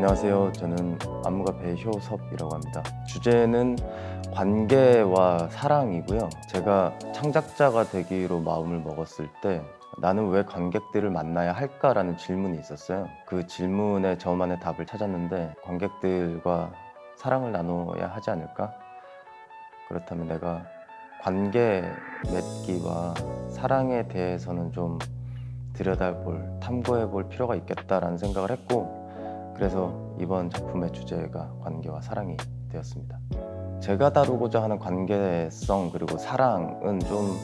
안녕하세요. 저는 안무가 배효섭이라고 합니다. 주제는 관계와 사랑이고요. 제가 창작자가 되기로 마음을 먹었을 때 나는 왜 관객들을 만나야 할까라는 질문이 있었어요. 그 질문에 저만의 답을 찾았는데 관객들과 사랑을 나눠야 하지 않을까? 그렇다면 내가 관계 맺기와 사랑에 대해서는 좀 들여다볼, 탐구해볼 필요가 있겠다라는 생각을 했고, 그래서 이번 작품의 주제가 관계와 사랑이 되었습니다. 제가 다루고자 하는 관계성 그리고 사랑은 좀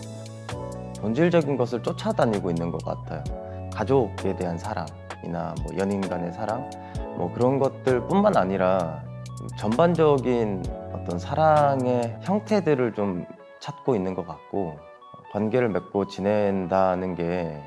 본질적인 것을 쫓아다니고 있는 것 같아요. 가족에 대한 사랑이나 뭐 연인 간의 사랑, 뭐 그런 것들 뿐만 아니라 전반적인 어떤 사랑의 형태들을 좀 찾고 있는 것 같고, 관계를 맺고 지낸다는 게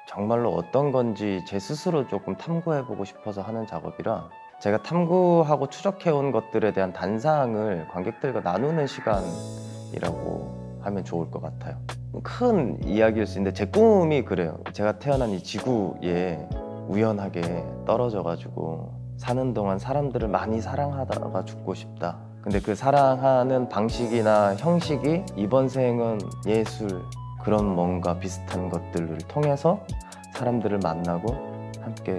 정말로 어떤 건지 제 스스로 조금 탐구해보고 싶어서 하는 작업이라, 제가 탐구하고 추적해온 것들에 대한 단상을 관객들과 나누는 시간이라고 하면 좋을 것 같아요. 큰 이야기일 수 있는데 제 꿈이 그래요. 제가 태어난 이 지구에 우연하게 떨어져가지고 사는 동안 사람들을 많이 사랑하다가 죽고 싶다. 근데 그 사랑하는 방식이나 형식이 이번 생은 예술, 그런 뭔가 비슷한 것들을 통해서 사람들을 만나고 함께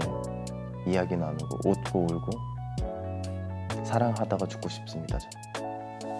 이야기 나누고 웃고 울고 사랑하다가 죽고 싶습니다.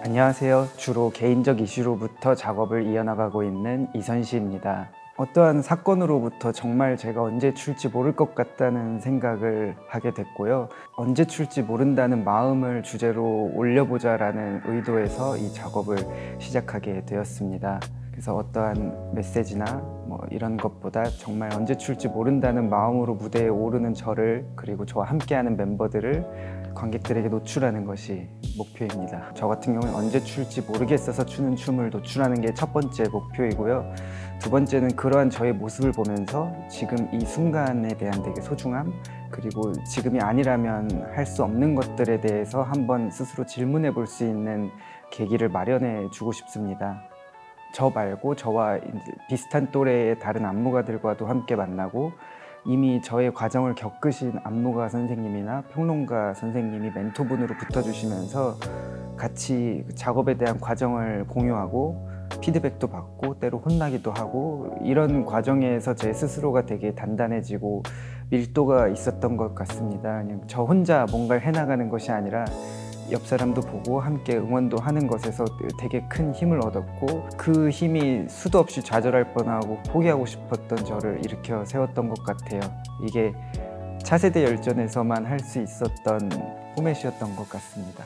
안녕하세요. 주로 개인적 이슈로부터 작업을 이어나가고 있는 이선시입니다. 어떠한 사건으로부터 정말 제가 언제 출지 모를 것 같다는 생각을 하게 됐고요. 언제 출지 모른다는 마음을 주제로 올려보자라는 의도에서 이 작업을 시작하게 되었습니다. 그래서 어떠한 메시지나 뭐 이런 것보다 정말 언제 출지 모른다는 마음으로 무대에 오르는 저를, 그리고 저와 함께하는 멤버들을 관객들에게 노출하는 것이 목표입니다. 저 같은 경우는 언제 출지 모르겠어서 추는 춤을 노출하는 게 첫 번째 목표이고요. 두 번째는 그러한 저의 모습을 보면서 지금 이 순간에 대한 되게 소중함, 그리고 지금이 아니라면 할 수 없는 것들에 대해서 한번 스스로 질문해 볼 수 있는 계기를 마련해 주고 싶습니다. 저 말고 저와 비슷한 또래의 다른 안무가들과도 함께 만나고, 이미 저의 과정을 겪으신 안무가 선생님이나 평론가 선생님이 멘토분으로 붙어주시면서 같이 작업에 대한 과정을 공유하고 피드백도 받고 때로 혼나기도 하고, 이런 과정에서 제 스스로가 되게 단단해지고 밀도가 있었던 것 같습니다. 그냥 저 혼자 뭔가를 해나가는 것이 아니라 옆 사람도 보고 함께 응원도 하는 것에서 되게 큰 힘을 얻었고, 그 힘이 수도 없이 좌절할 뻔하고 포기하고 싶었던 저를 일으켜 세웠던 것 같아요. 이게 차세대 열전에서만 할 수 있었던 포맷이었던 것 같습니다.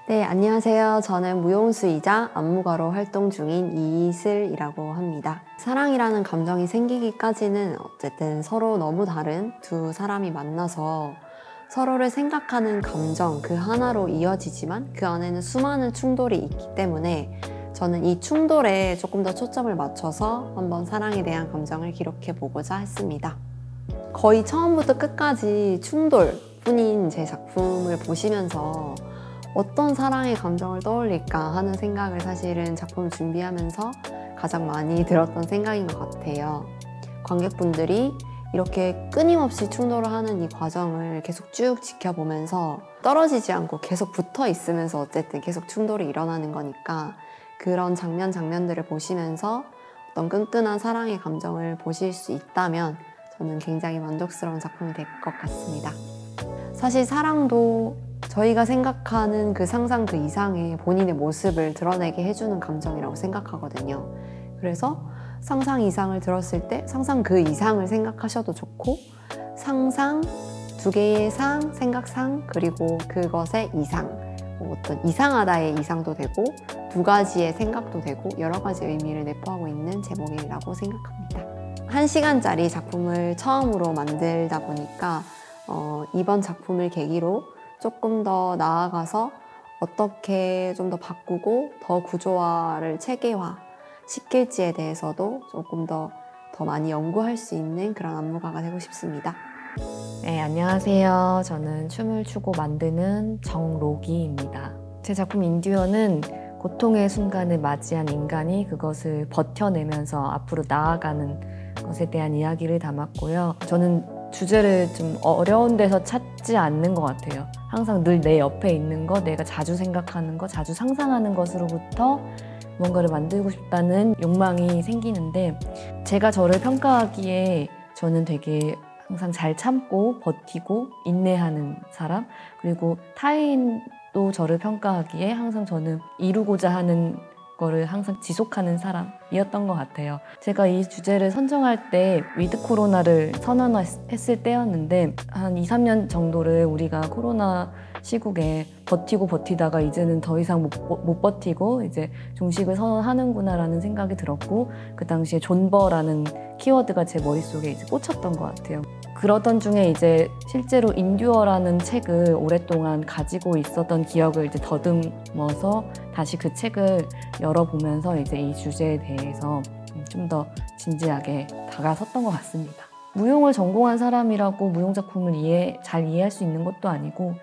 네, 안녕하세요. 저는 무용수이자 안무가로 활동 중인 이슬이라고 합니다. 사랑이라는 감정이 생기기까지는 어쨌든 서로 너무 다른 두 사람이 만나서 서로를 생각하는 감정 그 하나로 이어지지만 그 안에는 수많은 충돌이 있기 때문에 저는 이 충돌에 조금 더 초점을 맞춰서 한번 사랑에 대한 감정을 기록해 보고자 했습니다. 거의 처음부터 끝까지 충돌뿐인 제 작품을 보시면서 어떤 사랑의 감정을 떠올릴까 하는 생각을 사실은 작품을 준비하면서 가장 많이 들었던 생각인 것 같아요. 관객분들이 이렇게 끊임없이 충돌을 하는 이 과정을 계속 쭉 지켜보면서 떨어지지 않고 계속 붙어 있으면서 어쨌든 계속 충돌이 일어나는 거니까, 그런 장면들을 보시면서 어떤 끈끈한 사랑의 감정을 보실 수 있다면 저는 굉장히 만족스러운 작품이 될 것 같습니다. 사실 사랑도 저희가 생각하는 그 상상 그 이상의 본인의 모습을 드러내게 해주는 감정이라고 생각하거든요. 그래서 상상 이상을 들었을 때 상상 그 이상을 생각하셔도 좋고, 상상 두 개의 상, 생각상, 그리고 그것의 이상, 어떤 이상하다의 이상도 되고 두 가지의 생각도 되고 여러 가지 의미를 내포하고 있는 제목이라고 생각합니다. 1시간짜리 작품을 처음으로 만들다 보니까 이번 작품을 계기로 조금 더 나아가서 어떻게 좀 더 바꾸고 더 구조화를 체계화 시킬지에 대해서도 조금 더 많이 연구할 수 있는 그런 안무가가 되고 싶습니다. 네, 안녕하세요. 저는 춤을 추고 만드는 정로기입니다. 제 작품 인듀어는 고통의 순간을 맞이한 인간이 그것을 버텨내면서 앞으로 나아가는 것에 대한 이야기를 담았고요. 저는 주제를 좀 어려운 데서 찾지 않는 것 같아요. 항상 늘 내 옆에 있는 것, 내가 자주 생각하는 것, 자주 상상하는 것으로부터 뭔가를 만들고 싶다는 욕망이 생기는데, 제가 저를 평가하기에 저는 되게 항상 잘 참고 버티고 인내하는 사람, 그리고 타인도 저를 평가하기에 항상 저는 이루고자 하는 거를 항상 지속하는 사람이었던 것 같아요. 제가 이 주제를 선정할 때 위드 코로나를 선언했을 때였는데, 한 2, 3년 정도를 우리가 코로나 시국에 버티고 버티다가 이제는 더 이상 못 버티고 이제 종식을 선언하는구나라는 생각이 들었고, 그 당시에 존버라는 키워드가 제 머릿속에 이제 꽂혔던 것 같아요. 그러던 중에 이제 실제로 인듀어라는 책을 오랫동안 가지고 있었던 기억을 이제 더듬어서 다시 그 책을 열어보면서 이제 이 주제에 대해서 좀 더 진지하게 다가섰던 것 같습니다. 무용을 전공한 사람이라고 무용 작품을 잘 이해할 수 있는 것도 아니고,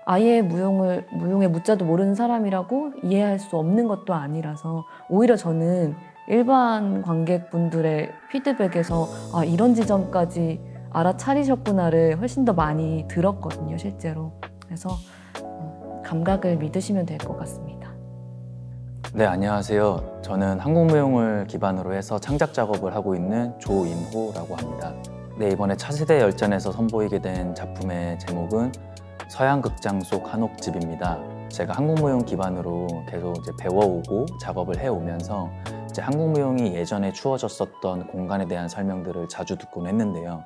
아예 무용의 무자도 모르는 사람이라고 이해할 수 없는 것도 아니라서, 오히려 저는 일반 관객분들의 피드백에서 이런 지점까지 알아차리셨구나를 훨씬 더 많이 들었거든요, 실제로. 그래서 감각을 믿으시면 될 것 같습니다. 네, 안녕하세요. 저는 한국무용을 기반으로 해서 창작 작업을 하고 있는 조인호라고 합니다. 네, 이번에 차세대 열전에서 선보이게 된 작품의 제목은 서양극장 속 한옥집입니다. 제가 한국무용 기반으로 계속 이제 배워오고 작업을 해오면서 이제 한국무용이 예전에 추워졌었던 공간에 대한 설명들을 자주 듣곤 했는데요.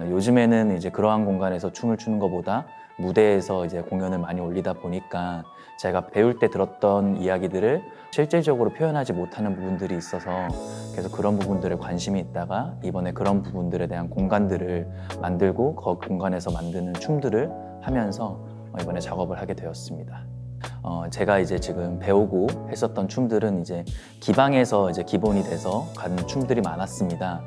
요즘에는 이제 그러한 공간에서 춤을 추는 것보다 무대에서 이제 공연을 많이 올리다 보니까 제가 배울 때 들었던 이야기들을 실질적으로 표현하지 못하는 부분들이 있어서 계속 그런 부분들에 관심이 있다가 이번에 그런 부분들에 대한 공간들을 만들고 그 공간에서 만드는 춤들을 하면서 이번에 작업을 하게 되었습니다. 제가 이제 지금 배우고 했었던 춤들은 이제 기방에서 이제 기본이 돼서 가는 춤들이 많았습니다.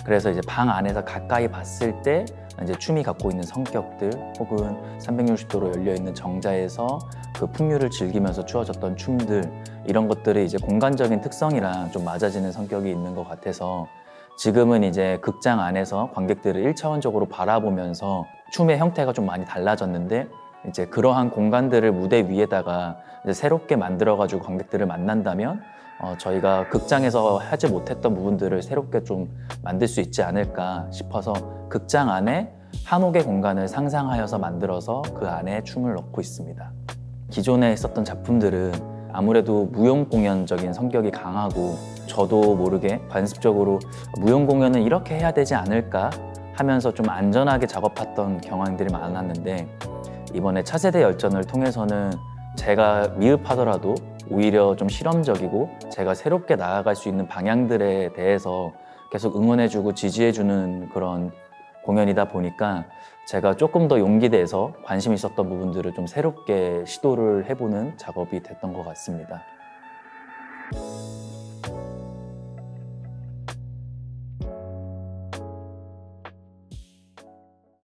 그래서 이제 방 안에서 가까이 봤을 때 이제 춤이 갖고 있는 성격들, 혹은 360도로 열려 있는 정자에서 그 풍류를 즐기면서 추어졌던 춤들, 이런 것들이 이제 공간적인 특성이랑 좀 맞아지는 성격이 있는 것 같아서 지금은 이제 극장 안에서 관객들을 1차원적으로 바라보면서 춤의 형태가 좀 많이 달라졌는데, 이제 그러한 공간들을 무대 위에다가 이제 새롭게 만들어가지고 관객들을 만난다면 저희가 극장에서 하지 못했던 부분들을 새롭게 좀 만들 수 있지 않을까 싶어서 극장 안에 한옥의 공간을 상상하여서 만들어서 그 안에 춤을 넣고 있습니다. 기존에 했었던 작품들은 아무래도 무용 공연적인 성격이 강하고, 저도 모르게 관습적으로 무용 공연은 이렇게 해야 되지 않을까 하면서 좀 안전하게 작업했던 경향들이 많았는데, 이번에 차세대 열전을 통해서는 제가 미흡하더라도 오히려 좀 실험적이고 제가 새롭게 나아갈 수 있는 방향들에 대해서 계속 응원해주고 지지해주는 그런 공연이다 보니까 제가 조금 더 용기 내서 관심 있었던 부분들을 좀 새롭게 시도를 해보는 작업이 됐던 것 같습니다.